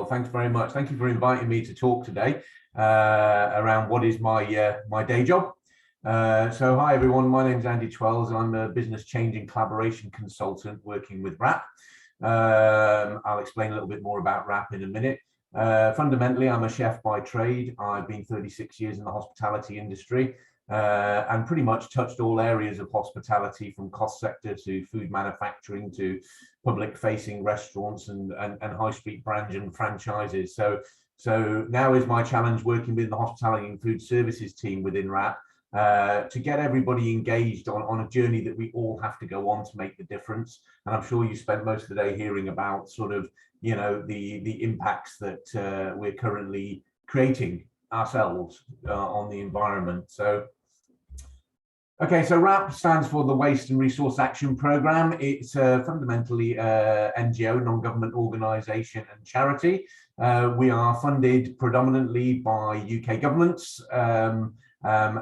Well, thanks very much. Thank you for inviting me to talk today around what is my day job. So hi everyone, my name is Andy Twells and I'm a business change and collaboration consultant working with WRAP. I'll explain a little bit more about WRAP in a minute. Fundamentally, I'm a chef by trade. I've been 36 years in the hospitality industry and pretty much touched all areas of hospitality, from cost sector to food manufacturing to public facing restaurants and high street brands and franchises. So now is my challenge, working with the hospitality and food services team within WRAP to get everybody engaged on a journey that we all have to go on to make the difference. And I'm sure you spent most of the day hearing about sort of, you know, the impacts that we're currently creating ourselves on the environment. So okay, so WRAP stands for the Waste and Resource Action Programme. It's fundamentally NGO, non-government organisation and charity. We are funded predominantly by UK governments,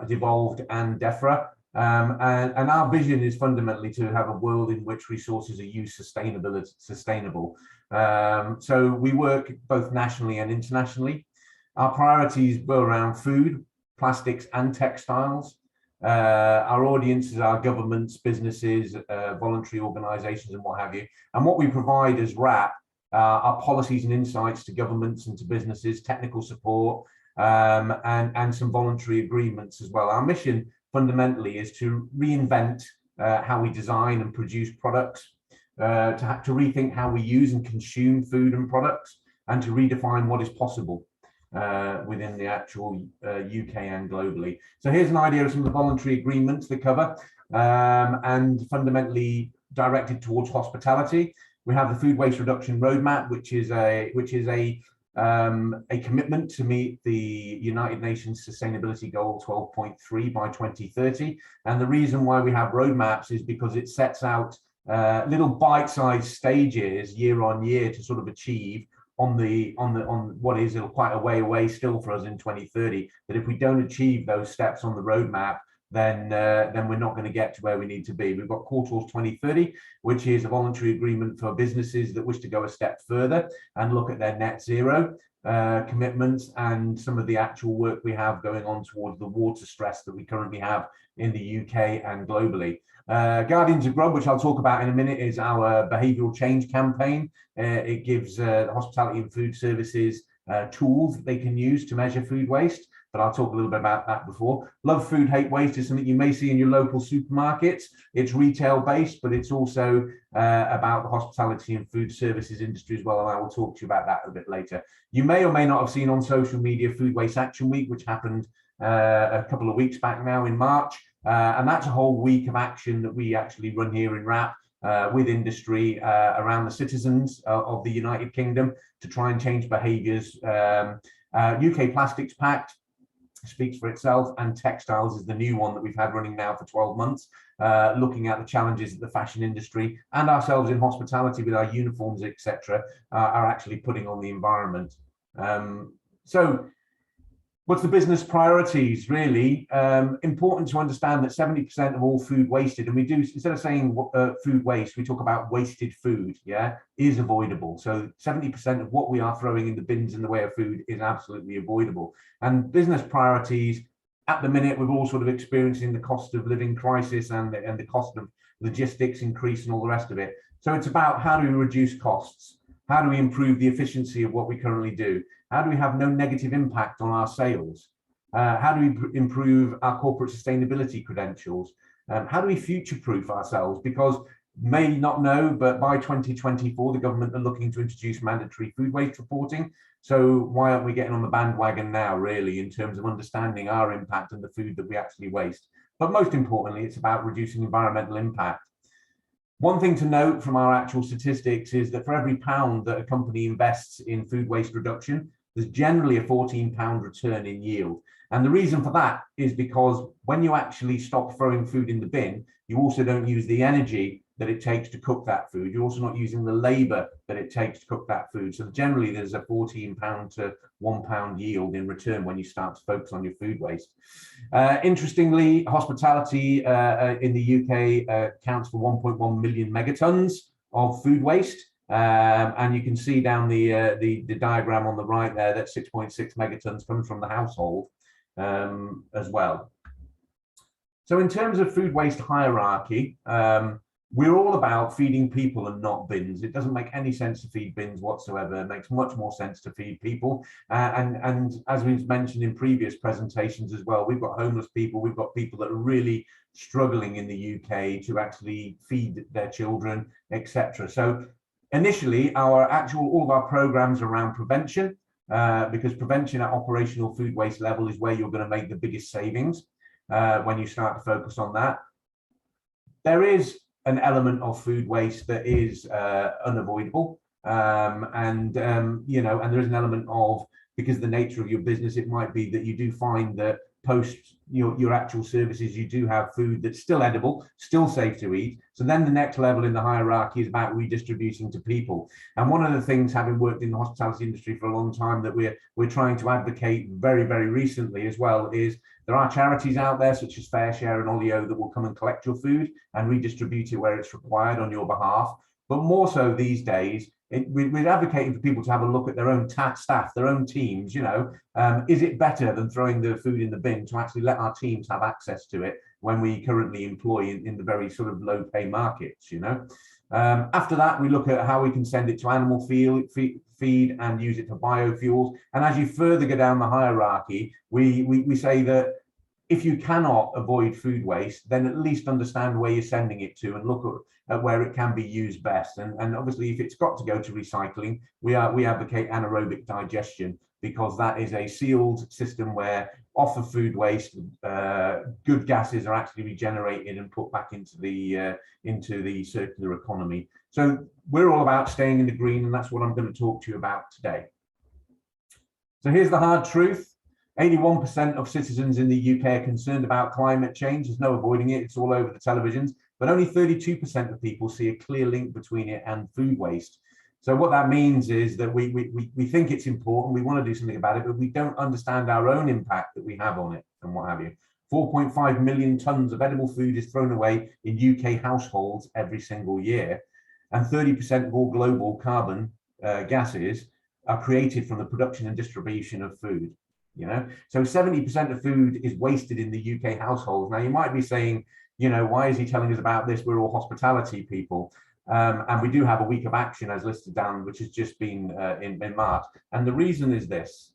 devolved and DEFRA. And our vision is fundamentally to have a world in which resources are used sustainable. So we work both nationally and internationally. Our priorities were around food, plastics and textiles. Our audiences are governments, businesses, voluntary organisations and what have you. And what we provide as WRAP are policies and insights to governments and to businesses, technical support, and some voluntary agreements as well. Our mission fundamentally is to reinvent how we design and produce products, to rethink how we use and consume food and products, and to redefine what is possible within the actual UK and globally. So here's an idea of some of the voluntary agreements they cover, and fundamentally directed towards hospitality. We have the Food Waste Reduction Roadmap, which is a commitment to meet the United Nations Sustainability Goal 12.3 by 2030. And the reason why we have roadmaps is because it sets out little bite-sized stages year on year to sort of achieve on what is quite a way away still for us in 2030. That if we don't achieve those steps on the roadmap, then we're not going to get to where we need to be. We've got Core Tools 2030, which is a voluntary agreement for businesses that wish to go a step further and look at their net zero commitments, and some of the actual work we have going on towards the water stress that we currently have in the UK and globally. Guardians of Grub, which I'll talk about in a minute, is our behavioural change campaign. It gives the hospitality and food services tools that they can use to measure food waste, but I'll talk a little bit about that before. Love Food, Hate Waste is something you may see in your local supermarkets. It's retail based, but it's also about the hospitality and food services industry as well, and I will talk to you about that a bit later. You may or may not have seen on social media Food Waste Action Week, which happened a couple of weeks back now in March, and that's a whole week of action that we actually run here in WRAP with industry around the citizens of the United Kingdom to try and change behaviours. UK Plastics Pact speaks for itself, and textiles is the new one that we've had running now for 12 months, looking at the challenges that the fashion industry and ourselves in hospitality with our uniforms, etc., are actually putting on the environment. So what's the business priorities really? Important to understand that 70% of all food wasted, and we do, instead of saying food waste, we talk about wasted food, yeah, is avoidable. So 70% of what we are throwing in the bins in the way of food is absolutely avoidable. And business priorities, at the minute, we're all sort of experiencing the cost of living crisis and the cost of logistics increase and all the rest of it. So it's about how do we reduce costs? How do we improve the efficiency of what we currently do? How do we have no negative impact on our sales? How do we improve our corporate sustainability credentials? How do we future-proof ourselves? Because may not know, but by 2024, the government are looking to introduce mandatory food waste reporting. So why aren't we getting on the bandwagon now, really, in terms of understanding our impact and the food that we actually waste? But most importantly, it's about reducing environmental impact. One thing to note from our actual statistics is that for every pound that a company invests in food waste reduction, there's generally a £14 return in yield. And the reason for that is because when you actually stop throwing food in the bin, you also don't use the energy that it takes to cook that food. You're also not using the labour that it takes to cook that food. So generally there's a £14 to £1 yield in return when you start to focus on your food waste. Interestingly, hospitality in the UK accounts for 1.1 million megatons of food waste. And you can see down the diagram on the right there that 6.6 megatons comes from the household as well. So in terms of food waste hierarchy, we're all about feeding people and not bins. It doesn't make any sense to feed bins whatsoever. It makes much more sense to feed people. And as we've mentioned in previous presentations as well, we've got homeless people, we've got people that are really struggling in the UK to actually feed their children, etc. So initially, all of our programs around prevention, because prevention at operational food waste level is where you're going to make the biggest savings when you start to focus on that. There is an element of food waste that is unavoidable, and there is an element of, because the nature of your business, it might be that you do find that post your actual services, you do have food that's still edible, still safe to eat. So then the next level in the hierarchy is about redistributing to people. And one of the things, having worked in the hospitality industry for a long time, that we're trying to advocate very, very recently as well, is there are charities out there such as Fair Share and Olio that will come and collect your food and redistribute it where it's required on your behalf. But more so these days, we're advocating for people to have a look at their own staff, their own teams. Is it better than throwing the food in the bin to actually let our teams have access to it when we currently employ in the very sort of low pay markets? After that, we look at how we can send it to animal feed and use it for biofuels. And as you further go down the hierarchy, we say that if you cannot avoid food waste, then at least understand where you're sending it to and look at where it can be used best. And obviously, if it's got to go to recycling, we advocate anaerobic digestion, because that is a sealed system where off of food waste, good gases are actually regenerated and put back into the circular economy. So we're all about staying in the green, and that's what I'm going to talk to you about today. So here's the hard truth. 81% of citizens in the UK are concerned about climate change. There's no avoiding it. It's all over the televisions. But only 32% of people see a clear link between it and food waste. So what that means is that we think it's important, we want to do something about it, but we don't understand our own impact that we have on it and what have you. 4.5 million tons of edible food is thrown away in UK households every single year. And 30% of all global carbon gases are created from the production and distribution of food. So 70% of food is wasted in the UK households. Now you might be saying, why is he telling us about this? We're all hospitality people. And we do have a week of action as listed down, which has just been in March. And the reason is this,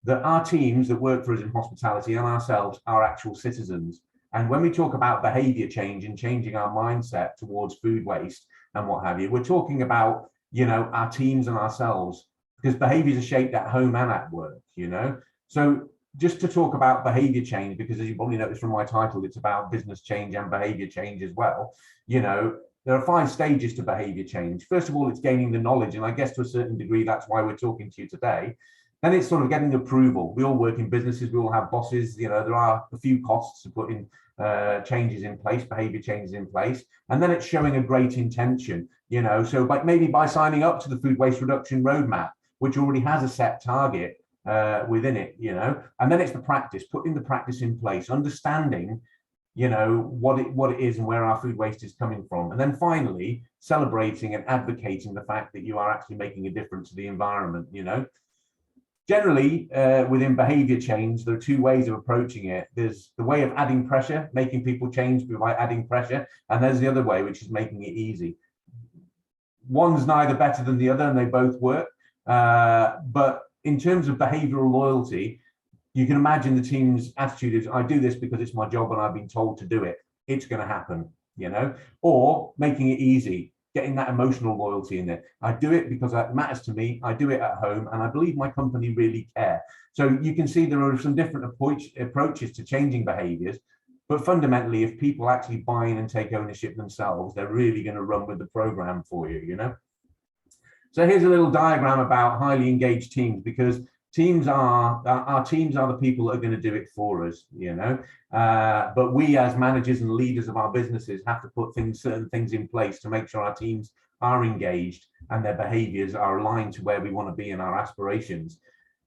that our teams that work for us in hospitality and ourselves are actual citizens. And when we talk about behavior change and changing our mindset towards food waste and what have you, we're talking about, our teams and ourselves, because behaviors are shaped at home and at work, So just to talk about behavior change, because as you probably noticed from my title, it's about business change and behavior change as well. There are 5 stages to behavior change. First of all, it's gaining the knowledge. And I guess to a certain degree, that's why we're talking to you today. Then it's sort of getting approval. We all work in businesses. We all have bosses. There are a few costs to put in changes in place, behavior changes in place. And then it's showing a great intention, so maybe by signing up to the food waste reduction roadmap, which already has a set target within it, and then it's the practice, putting the practice in place, understanding, what it is and where our food waste is coming from. And then finally, celebrating and advocating the fact that you are actually making a difference to the environment, Generally, within behavior change, there are 2 ways of approaching it. There's the way of adding pressure, making people change by adding pressure. And there's the other way, which is making it easy. One's neither better than the other, and they both work. But in terms of behavioral loyalty, you can imagine the team's attitude is, I do this because it's my job and I've been told to do it. It's going to happen, or making it easy, getting that emotional loyalty in there. I do it because it matters to me. I do it at home and I believe my company really care. So you can see there are some different approaches to changing behaviors. But fundamentally, if people actually buy in and take ownership themselves, they're really going to run with the program for you, So here's a little diagram about highly engaged teams, because our teams are the people that are going to do it for us, but we as managers and leaders of our businesses have to put certain things in place to make sure our teams are engaged and their behaviors are aligned to where we want to be in our aspirations.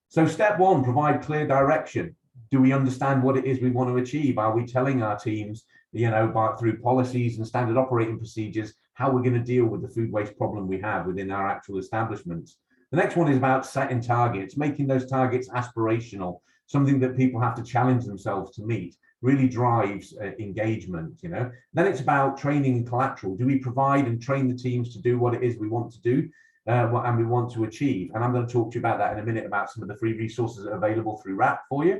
So step 1, provide clear direction. Do we understand what it is we want to achieve? Are we telling our teams, through policies and standard operating procedures, how we're going to deal with the food waste problem we have within our actual establishments. The next one is about setting targets, making those targets aspirational, something that people have to challenge themselves to meet. Really drives engagement, you know. Then it's about training and collateral. Do we provide and train the teams to do what it is we want to do and we want to achieve? And I'm going to talk to you about that in a minute, about some of the free resources that are available through WRAP for you.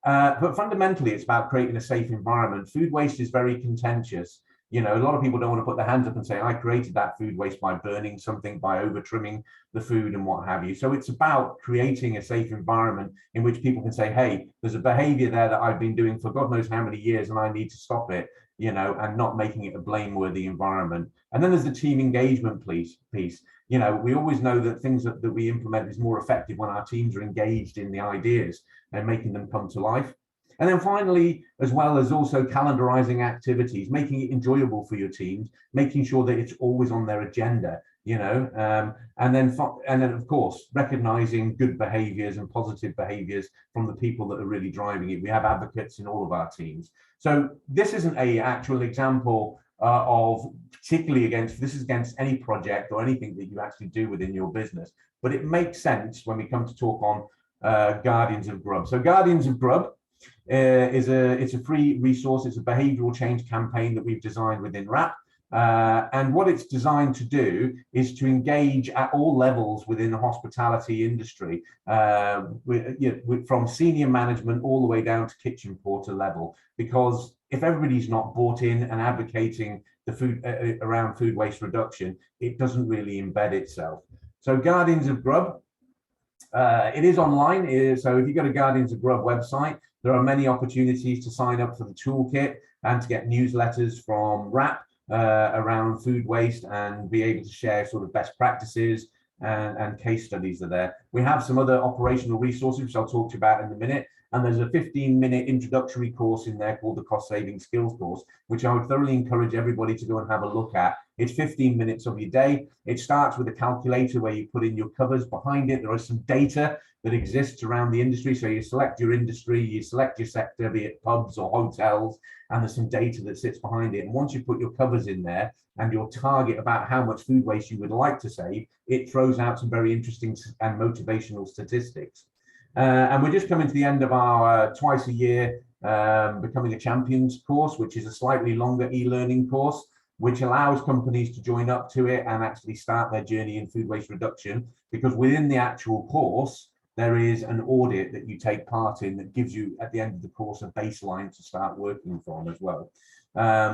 But fundamentally, it's about creating a safe environment. Food waste is very contentious. You know, a lot of people don't want to put their hands up and say, I created that food waste by burning something, by over trimming the food and what have you. So it's about creating a safe environment in which people can say, hey, there's a behavior there that I've been doing for God knows how many years and I need to stop it, you know, and not making it a blameworthy environment. And then there's the team engagement piece. You know, we always know that things that we implement is more effective when our teams are engaged in the ideas and making them come to life. And then finally, as well as also calendarizing activities, making it enjoyable for your teams, making sure that it's always on their agenda, you know, and then of course, recognizing good behaviors and positive behaviors from the people that are really driving it. We have advocates in all of our teams. So this isn't a actual example of particularly this is against any project or anything that you actually do within your business, but it makes sense when we come to talk on Guardians of Grub. So Guardians of Grub, it's a free resource. It's a behavioral change campaign that we've designed within WRAP. And what it's designed to do is to engage at all levels within the hospitality industry, from senior management all the way down to kitchen porter level. Because if everybody's not bought in and advocating the food around food waste reduction, it doesn't really embed itself. So Guardians of Grub, it is online. So if you go to Guardians of Grub website, there are many opportunities to sign up for the toolkit and to get newsletters from WRAP around food waste and be able to share sort of best practices and case studies are there. We have some other operational resources, which I'll talk to you about in a minute. And there's a 15-minute introductory course in there called the Cost Saving Skills course, which I would thoroughly encourage everybody to go and have a look at. It's 15 minutes of your day. It starts with a calculator where you put in your covers. Behind it, there is some data that exists around the industry. So you select your industry, you select your sector, be it pubs or hotels, and there's some data that sits behind it. And once you put your covers in there and your target about how much food waste you would like to save, it throws out some very interesting and motivational statistics. And we're just coming to the end of our twice a year Becoming a Champions course, which is a slightly longer e-learning course, which allows companies to join up to it and actually start their journey in food waste reduction. Because within the actual course, there is an audit that you take part in that gives you, at the end of the course, a baseline to start working from as well.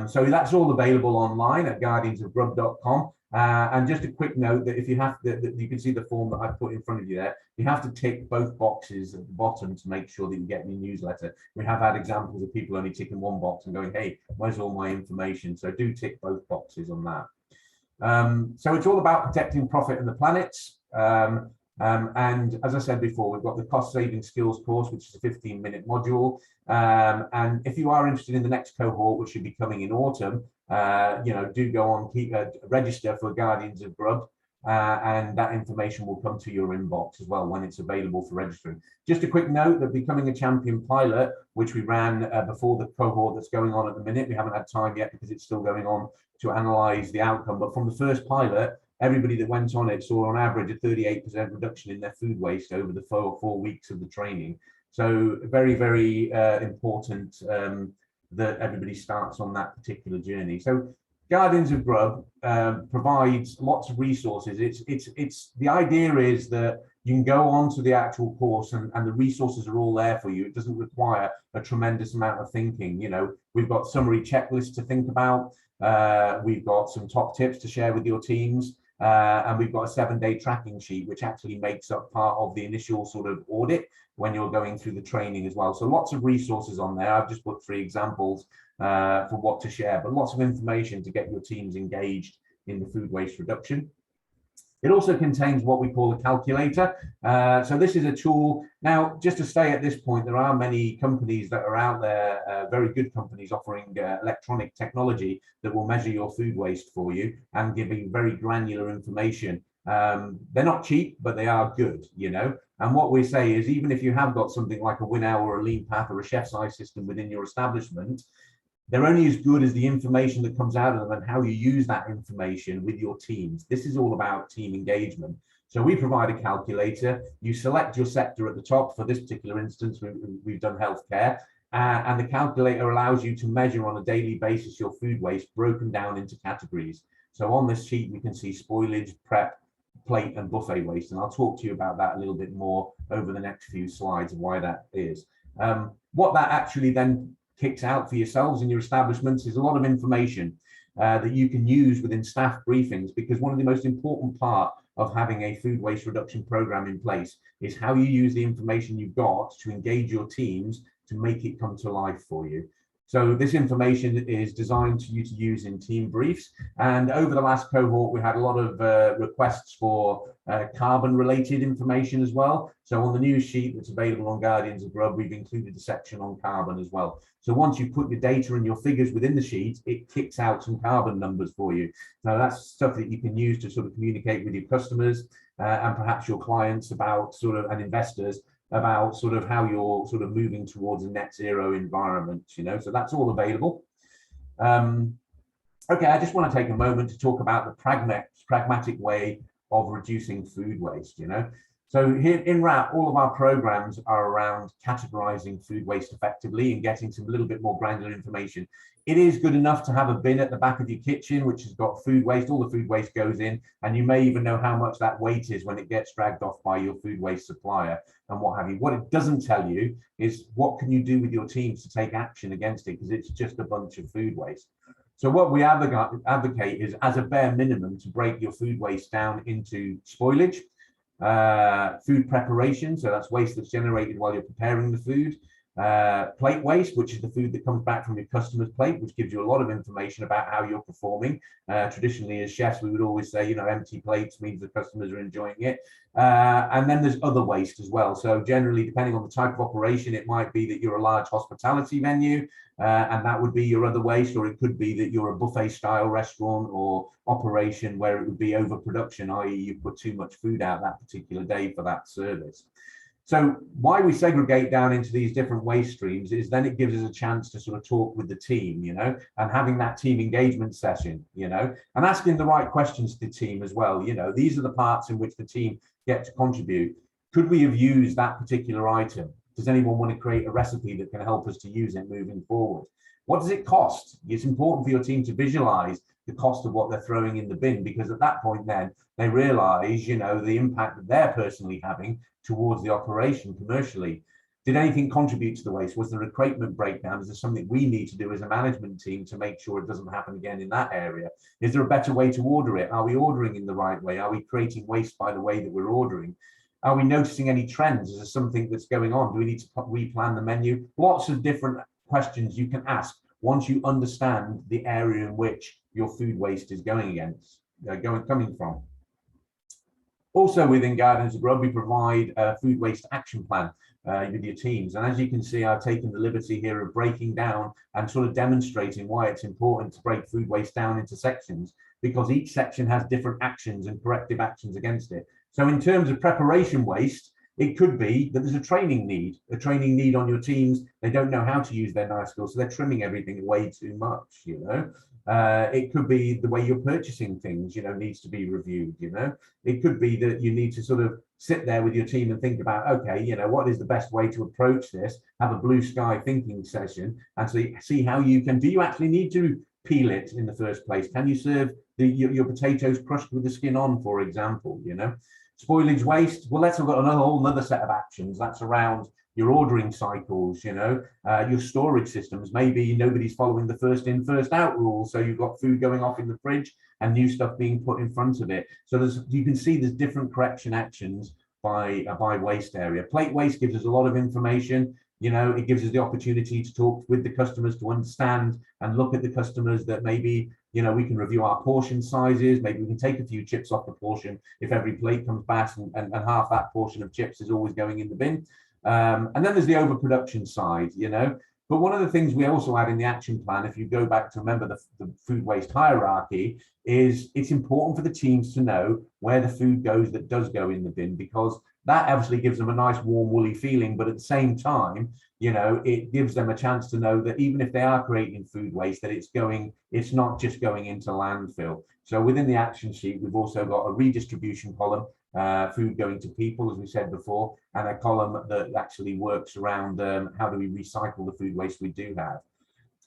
So that's all available online at guardiansofgrub.com. And just a quick note that if you have you can see the form that I put in front of you there, you have to tick both boxes at the bottom to make sure that you get your newsletter. We have had examples of people only ticking one box and going, hey, where's all my information? So do tick both boxes on that. So it's all about protecting profit and the planet. And as I said before, we've got the Cost Saving Skills course, which is a 15-minute module. And if you are interested in the next cohort, which should be coming in autumn, do go on, register for Guardians of Grub, and that information will come to your inbox as well when it's available for registering. Just a quick note that Becoming a Champion pilot, which we ran before the cohort that's going on at the minute, we haven't had time yet because it's still going on to analyze the outcome. But from the first pilot, everybody that went on it saw on average a 38% reduction in their food waste over the four weeks of the training. So very, very important that everybody starts on that particular journey. So Guardians of Grub provides lots of resources. It's the idea is that you can go on to the actual course and the resources are all there for you. It doesn't require a tremendous amount of thinking. You know, we've got summary checklists to think about. We've got some top tips to share with your teams. And we've got a 7-day tracking sheet, which actually makes up part of the initial sort of audit when you're going through the training as well. So lots of resources on there. I've just put 3 examples for what to share, but lots of information to get your teams engaged in the food waste reduction. It also contains what we call a calculator. So this is a tool. Now, just to stay at this point, there are many companies that are out there, very good companies offering electronic technology that will measure your food waste for you and giving very granular information. They're not cheap, but they are good, you know. And what we say is, even if you have got something like a WinNow or a Lean Path or a Chef's Eye system within your establishment, They're only as good as the information that comes out of them and how you use that information with your teams. This is all about team engagement. So we provide a calculator. You select your sector at the top. For this particular instance, we've done healthcare. And the calculator allows you to measure on a daily basis your food waste broken down into categories. So on this sheet, we can see spoilage, prep, plate and buffet waste. And I'll talk to you about that a little bit more over the next few slides of why that is. What that actually then kicks out for yourselves and your establishments is a lot of information that you can use within staff briefings, because one of the most important part of having a food waste reduction program in place is how you use the information you've got to engage your teams to make it come to life for you. So this information is designed for you to use in team briefs. And over the last cohort, we had a lot of requests for carbon related information as well. So on the news sheet that's available on Guardians of Grub, we've included a section on carbon as well. So once you put your data and your figures within the sheet, it kicks out some carbon numbers for you. Now that's stuff that you can use to sort of communicate with your customers and perhaps your clients about and investors about how you're moving towards a net zero environment, so that's all available. Okay, I just want to take a moment to talk about the pragmatic way of reducing food waste, So here in WRAP, all of our programs are around categorizing food waste effectively and getting some little bit more granular information. It is good enough to have a bin at the back of your kitchen, which has got food waste. All the food waste goes in, and you may even know how much that weight is when it gets dragged off by your food waste supplier and what have you. What it doesn't tell you is what can you do with your teams to take action against it, because it's just a bunch of food waste. So what we advocate is, as a bare minimum, to break your food waste down into spoilage, food preparation, so that's waste that's generated while you're preparing the food, plate waste, which is the food that comes back from your customer's plate, which gives you a lot of information about how you're performing. Traditionally, as chefs, we would always say, empty plates means the customers are enjoying it. And then there's other waste as well. So generally, depending on the type of operation, it might be that you're a large hospitality venue, and that would be your other waste, or it could be that you're a buffet style restaurant or operation where it would be overproduction, i.e. you put too much food out that particular day for that service. So why we segregate down into these different waste streams is then it gives us a chance to talk with the team, and having that team engagement session, and asking the right questions to the team as well. These are the parts in which the team get to contribute. Could we have used that particular item? Does anyone want to create a recipe that can help us to use it moving forward? What does it cost? It's important for your team to visualize the cost of what they're throwing in the bin, because at that point then they realize, the impact that they're personally having towards the operation commercially. Did anything contribute to the waste? Was there a recruitment breakdown? Is there something we need to do as a management team to make sure it doesn't happen again in that area? Is there a better way to order it? Are we ordering in the right way? Are we creating waste by the way that we're ordering? Are we noticing any trends? Is there something that's going on? Do we need to replan the menu? Lots of different questions you can ask once you understand the area in which your food waste is coming from. Also within Guardians of Grub, we provide a food waste action plan with your teams. And as you can see, I've taken the liberty here of breaking down and demonstrating why it's important to break food waste down into sections, because each section has different actions and corrective actions against it. So in terms of preparation waste, it could be that there's a training need on your teams. They don't know how to use their knife skills, so they're trimming everything way too much, It could be the way you're purchasing things, needs to be reviewed, It could be that you need to sit there with your team and think about, okay, what is the best way to approach this? Have a blue sky thinking session and see how do you actually need to peel it in the first place? Can you serve your potatoes crushed with the skin on, for example, Spoilage waste, well, that's got another set of actions. That's around your ordering cycles, your storage systems. Maybe nobody's following the first in, first out rule. So you've got food going off in the fridge and new stuff being put in front of it. So you can see there's different correction actions by waste area. Plate waste gives us a lot of information. It gives us the opportunity to talk with the customers, to understand and look at the customers that maybe, we can review our portion sizes. Maybe we can take a few chips off the portion if every plate comes back and half that portion of chips is always going in the bin. And then there's the overproduction side, But one of the things we also add in the action plan, if you go back to remember the food waste hierarchy, is it's important for the teams to know where the food goes that does go in the bin, because that obviously gives them a nice warm woolly feeling, but at the same time, you know, it gives them a chance to know that even if they are creating food waste, that it's not just going into landfill. So within the action sheet, we've also got a redistribution column, food going to people, as we said before, and a column that actually works around how do we recycle the food waste we do have.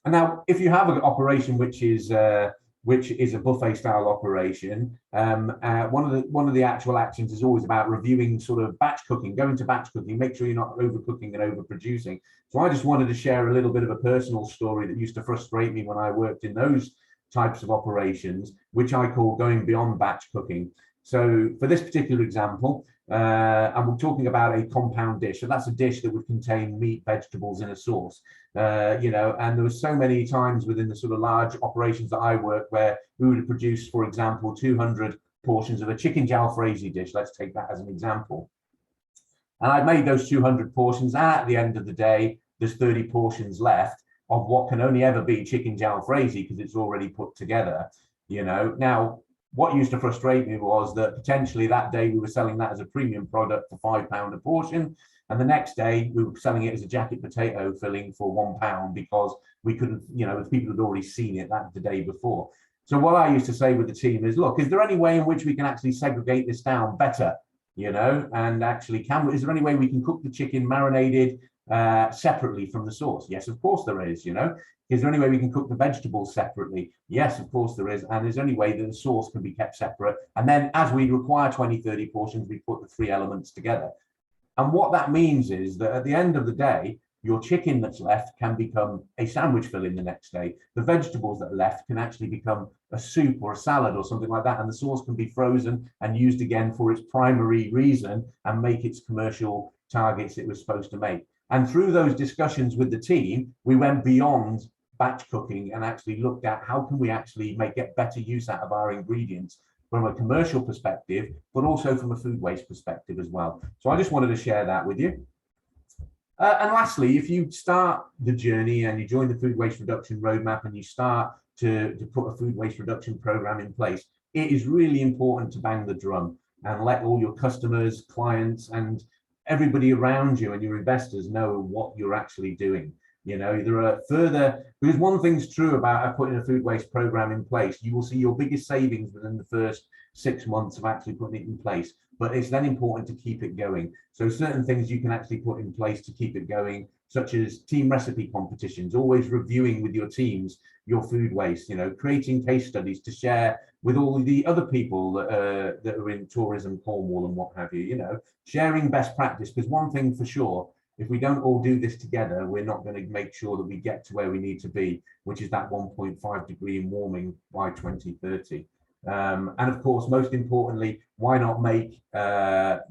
And now, if you have an operation which is a buffet style operation, one of the actual actions is always about reviewing sort of batch cooking, going to batch cooking, make sure you're not overcooking and overproducing. So I just wanted to share a little bit of a personal story that used to frustrate me when I worked in those types of operations, which I call going beyond batch cooking. So for this particular example, and we're talking about a compound dish. So that's a dish that would contain meat, vegetables in a sauce. You know, and there were so many times within the sort of large operations that I work where we would produce, for example, 200 portions of a chicken jalfrezi dish. Let's take that as an example. And I've made those 200 portions, and at the end of the day, there's 30 portions left of what can only ever be chicken jalfrezi because it's already put together, you know. Now, what used to frustrate me was that potentially that day we were selling that as a premium product for £5 a portion, and the next day we were selling it as a jacket potato filling for £1 because we couldn't, you know, people had already seen it that the day before. So what I used to say with the team is, look, is there any way in which we can actually segregate this down better, you know, and actually is there any way we can cook the chicken marinated separately from the sauce? Yes, of course there is, you know. Is there any way we can cook the vegetables separately? Yes, of course there is. And is there any way that the sauce can be kept separate? And then as we require 20, 30 portions, we put the three elements together. And what that means is that at the end of the day, your chicken that's left can become a sandwich filling the next day. The vegetables that are left can actually become a soup or a salad or something like that. And the sauce can be frozen and used again for its primary reason and make its commercial targets it was supposed to make. And through those discussions with the team, we went beyond batch cooking and actually looked at how can we actually get better use out of our ingredients from a commercial perspective, but also from a food waste perspective as well. So I just wanted to share that with you. And lastly, if you start the journey and you join the food waste reduction roadmap and you start to put a food waste reduction program in place, it is really important to bang the drum and let all your customers, clients, and everybody around you and your investors know what you're actually doing. You know, there are further, because one thing's true about putting a food waste program in place, you will see your biggest savings within the first 6 months of actually putting it in place. But it's then important to keep it going. So certain things you can actually put in place to keep it going, such as team recipe competitions, always reviewing with your teams your food waste, you know, creating case studies to share with all the other people that are in tourism, Cornwall and what have you, you know, sharing best practice. Because one thing for sure, if we don't all do this together, we're not going to make sure that we get to where we need to be, which is that 1.5 degree warming by 2030. And of course, most importantly, why not make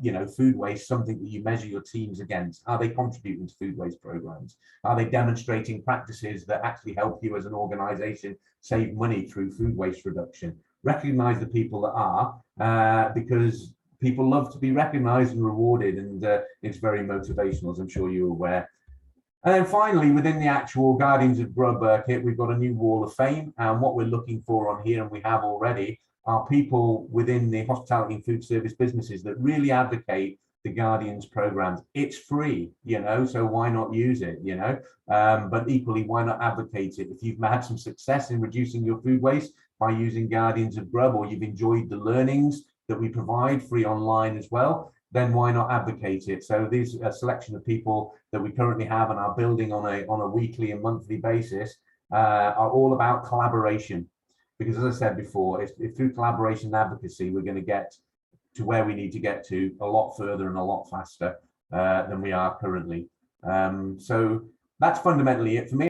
you know, food waste something that you measure your teams against? Are they contributing to food waste programs? Are they demonstrating practices that actually help you as an organization save money through food waste reduction? Recognize the people that are, because people love to be recognized and rewarded, and it's very motivational, as I'm sure you're aware. And then finally, within the actual Guardians of Grub kit, we've got a new wall of fame. And what we're looking for on here, and we have already, are people within the hospitality and food service businesses that really advocate the Guardians programs. It's free, you know, so why not use it, you know? But equally, why not advocate it? If you've had some success in reducing your food waste by using Guardians of Grub, or you've enjoyed the learnings that we provide free online as well, then why not advocate it? So these a selection of people that we currently have and are building on a weekly and monthly basis are all about collaboration. Because as I said before, if through collaboration and advocacy, we're going to get to where we need to get to a lot further and a lot faster than we are currently. So that's fundamentally it for me.